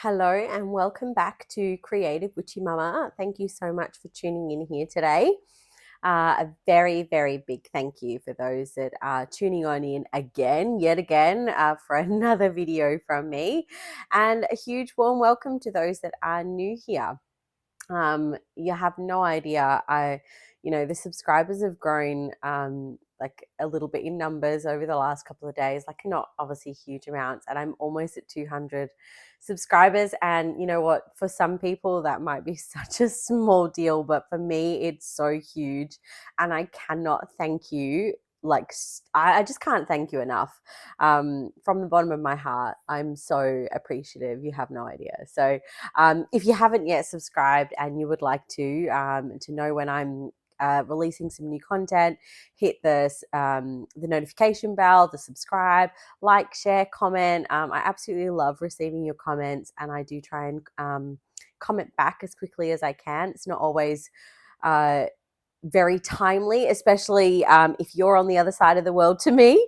Hello and welcome back to Creative Witchy Mama. Thank you so much for tuning in here today. A very, very big thank you for those that are tuning on in yet again, for another video from me. And a huge warm welcome to those that are new here. You have no idea. The subscribers have grown like a little bit in numbers over the last couple of days, like not obviously huge amounts. And I'm almost at 200 subscribers. And you know what? For some people, that might be such a small deal, but for me, it's so huge. And I cannot thank you. I just can't thank you enough. From the bottom of my heart, I'm so appreciative. You have no idea. So, if you haven't yet subscribed and you would like to know when I'm releasing some new content, hit the notification bell, the subscribe, like, share, comment. I absolutely love receiving your comments, and I do try and comment back as quickly as I can. It's not always uh, very timely, especially if you're on the other side of the world to me.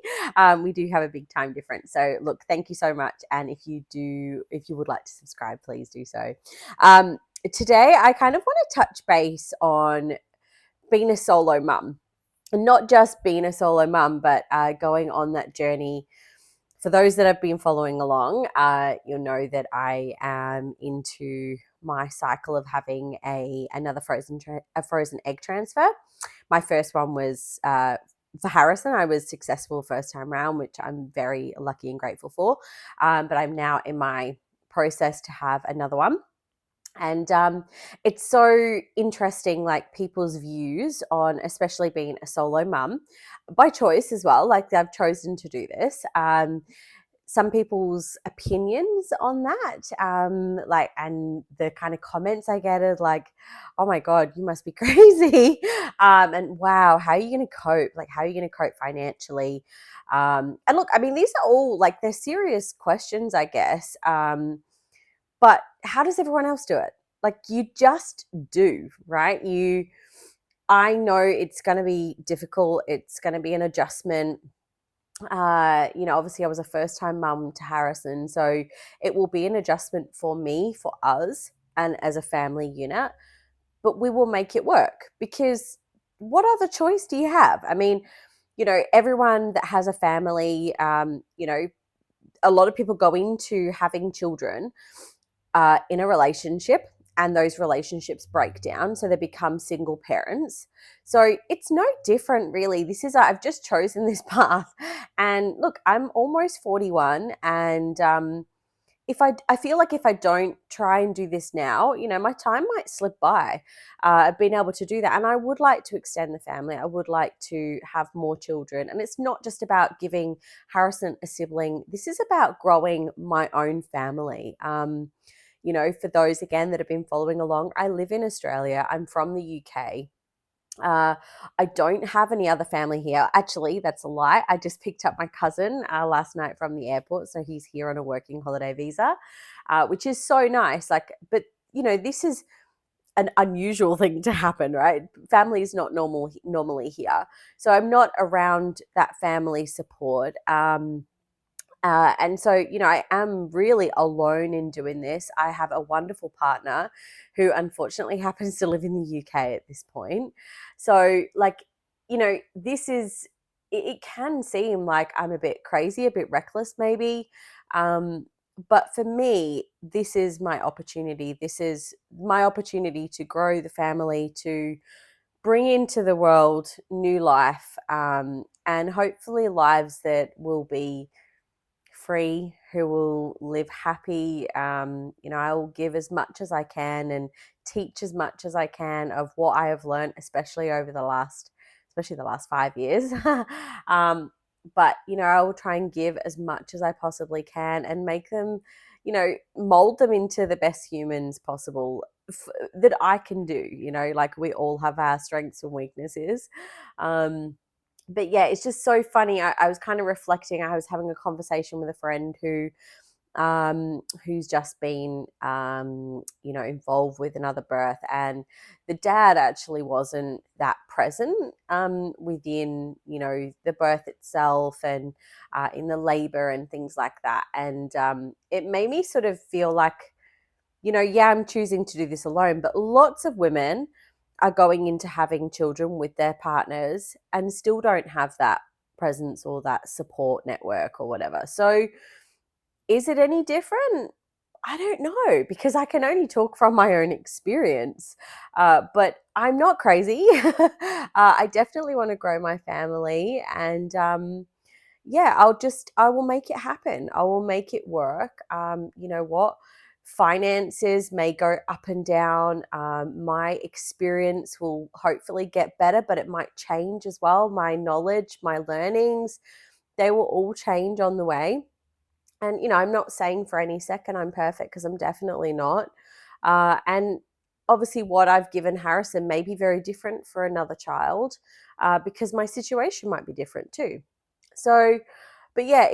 We do have a big time difference. So look, thank you so much. And if you would like to subscribe, please do so. Today, I kind of want to touch base on being a solo mum. And not just being a solo mum, but going on that journey. For those that have been following along, you'll know that I am into my cycle of having another frozen egg transfer. My first one was for Harrison. I was successful first time round, which I'm very lucky and grateful for. But I'm now in my process to have another one. And it's so interesting, like people's views on, especially being a solo mum by choice as well. Like they've chosen to do this. Some people's opinions on that, and the kind of comments I get is like, "Oh my god, you must be crazy," and "Wow, how are you going to cope? Like, how are you going to cope financially?" And look, I mean, these are all like they're serious questions, I guess. But how does everyone else do it? Like you just do, right? I know it's going to be difficult. It's going to be an adjustment. Obviously I was a first time mum to Harrison. So it will be an adjustment for me, for us, and as a family unit, but we will make it work because what other choice do you have? I mean, everyone that has a family, a lot of people go into having children in a relationship and those relationships break down. So they become single parents. So it's no different, really. I've just chosen this path. And look, I'm almost 41. And I feel like if I don't try and do this now, my time might slip by. I've been able to do that. And I would like to extend the family. I would like to have more children. And it's not just about giving Harrison a sibling. This is about growing my own family. For those again that have been following along, I live in Australia. I'm from the UK. I don't have any other family here. Actually, that's a lie. I just picked up my cousin last night from the airport, so he's here on a working holiday visa, which is so nice. This is an unusual thing to happen, right? Family is not normally here, so I'm not around that family support. And so, I am really alone in doing this. I have a wonderful partner who unfortunately happens to live in the UK at this point. So, it can seem like I'm a bit crazy, a bit reckless, maybe. But for me, this is my opportunity. This is my opportunity to grow the family, to bring into the world new life, and hopefully lives that will be free, who will live happy. I will give as much as I can and teach as much as I can of what I have learned, especially the last 5 years. But I will try and give as much as I possibly can and make them, mold them into the best humans possible that I can do. Like we all have our strengths and weaknesses. But yeah, it's just so funny. I was kind of reflecting. I was having a conversation with a friend who's just been involved with another birth, and the dad actually wasn't that present within the birth itself and in the labor and things like that. And it made me sort of feel like yeah, I'm choosing to do this alone, but lots of women are going into having children with their partners and still don't have that presence or that support network or whatever. So, is it any different? I don't know, because I can only talk from my own experience. But I'm not crazy. I definitely want to grow my family, and yeah, I will make it happen. I will make it work. You know what? Finances may go up and down. My experience will hopefully get better, but it might change as well. My knowledge, my learnings, they will all change on the way. And, I'm not saying for any second I'm perfect, because I'm definitely not. And obviously, what I've given Harrison may be very different for another child, because my situation might be different too. So, but yeah,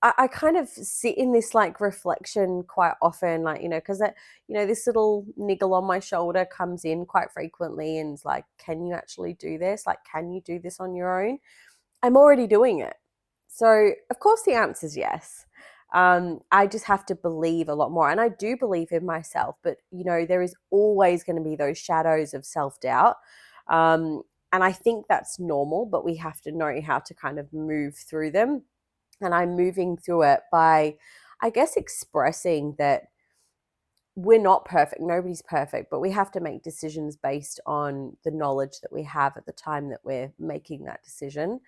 I kind of sit in this like reflection quite often, like, because this little niggle on my shoulder comes in quite frequently and is like, can you actually do this? Like, can you do this on your own? I'm already doing it. So, of course, the answer is yes. I just have to believe a lot more. And I do believe in myself, but, there is always going to be those shadows of self doubt. And I think that's normal, but we have to know how to kind of move through them. And I'm moving through it by, I guess, expressing that we're not perfect. Nobody's perfect, but we have to make decisions based on the knowledge that we have at the time that we're making that decision.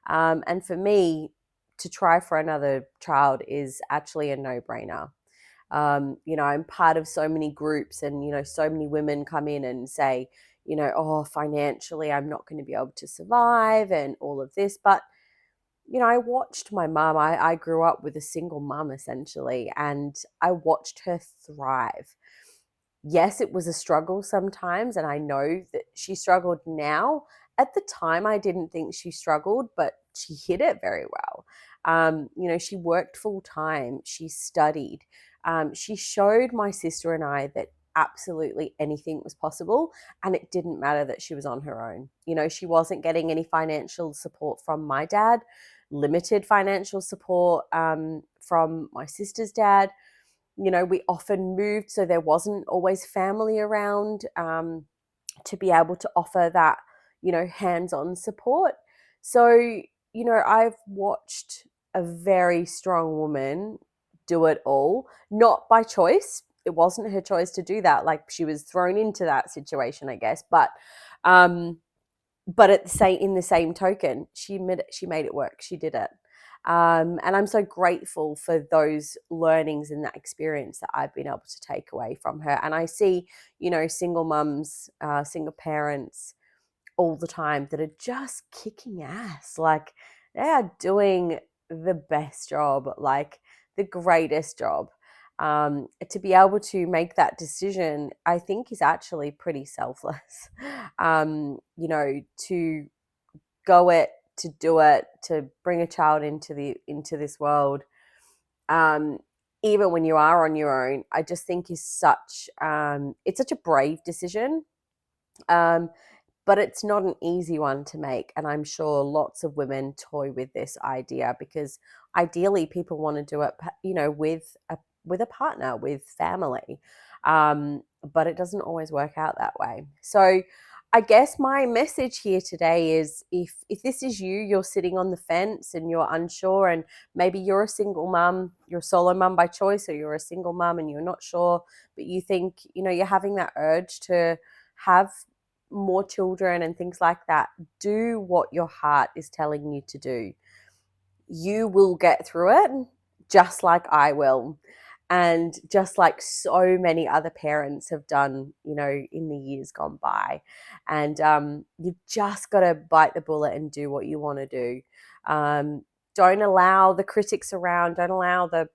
And for me, to try for another child is actually a no-brainer. I'm part of so many groups, and so many women come in and say, oh, financially, I'm not going to be able to survive, and all of this. But I watched my mum. I grew up with a single mum essentially, and I watched her thrive. Yes, it was a struggle sometimes, and I know that she struggled now. At the time, I didn't think she struggled, but she hit it very well. She worked full time, she studied. She showed my sister and I that absolutely anything was possible, and it didn't matter that she was on her own. She wasn't getting any financial support from my dad, limited financial support from my sister's dad. We often moved, so there wasn't always family around to be able to offer that, hands on support. So, I've watched a very strong woman do it all, not by choice. It wasn't her choice to do that. Like, she was thrown into that situation, I guess. Um, but in the same token, she made it work. She did it. And I'm so grateful for those learnings and that experience that I've been able to take away from her. And I see, single mums, single parents all the time that are just kicking ass. Like, they are doing the best job, like the greatest job. To be able to make that decision, I think, is actually pretty selfless. To go it, to do it, to bring a child into this world, um, even when you are on your own, I just think is it's such a brave decision. Um, but it's not an easy one to make, and I'm sure lots of women toy with this idea, because ideally people want to do it, with a partner, with family. But it doesn't always work out that way. So I guess my message here today is, if this is you're sitting on the fence and you're unsure, and maybe you're a single mum, you're a solo mum by choice, or you're a single mum and you're not sure, but you think, you're having that urge to have more children and things like that, do what your heart is telling you to do. You will get through it, just like I will. And just like so many other parents have done, in the years gone by. And you've just got to bite the bullet and do what you want to do. Don't allow the critics around, don't allow the,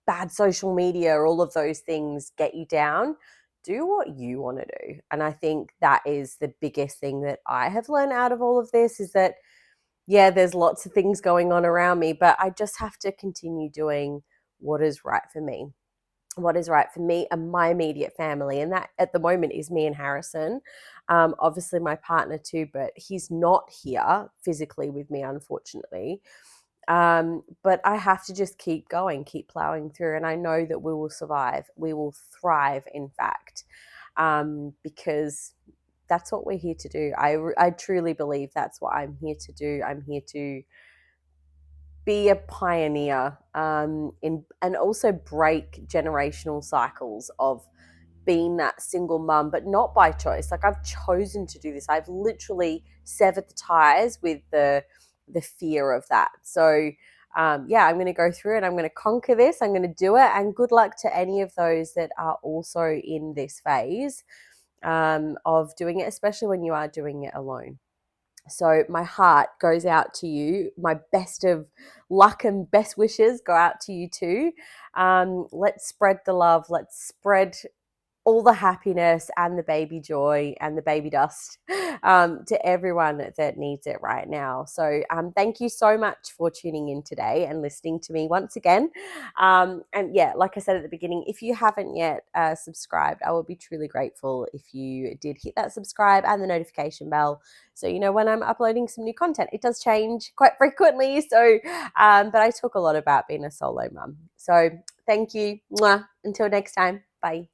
bad social media or all of those things get you down. Do what you want to do. And I think that is the biggest thing that I have learned out of all of this, is that, yeah, there's lots of things going on around me, but I just have to continue doing what is right for me. What is right for me and my immediate family. And that at the moment is me and Harrison. Obviously my partner too, but he's not here physically with me, unfortunately. But I have to just keep going, keep plowing through. And I know that we will survive. We will thrive, in fact, because that's what we're here to do. I truly believe that's what I'm here to do. I'm here to be a pioneer and also break generational cycles of being that single mum, but not by choice. Like, I've chosen to do this. I've literally severed the ties with the fear of that. So yeah, I'm going to go through it. I'm going to conquer this. I'm going to do it. And good luck to any of those that are also in this phase of doing it, especially when you are doing it alone. So my heart goes out to you. My best of luck and best wishes go out to you too. Let's spread the love. Let's spread all the happiness and the baby joy and the baby dust to everyone that needs it right now. So thank you so much for tuning in today and listening to me once again. And yeah, like I said at the beginning, if you haven't yet subscribed, I would be truly grateful if you did hit that subscribe and the notification bell, so you know when I'm uploading some new content. It does change quite frequently, so but I talk a lot about being a solo mum. So thank you. Mwah. Until next time. Bye.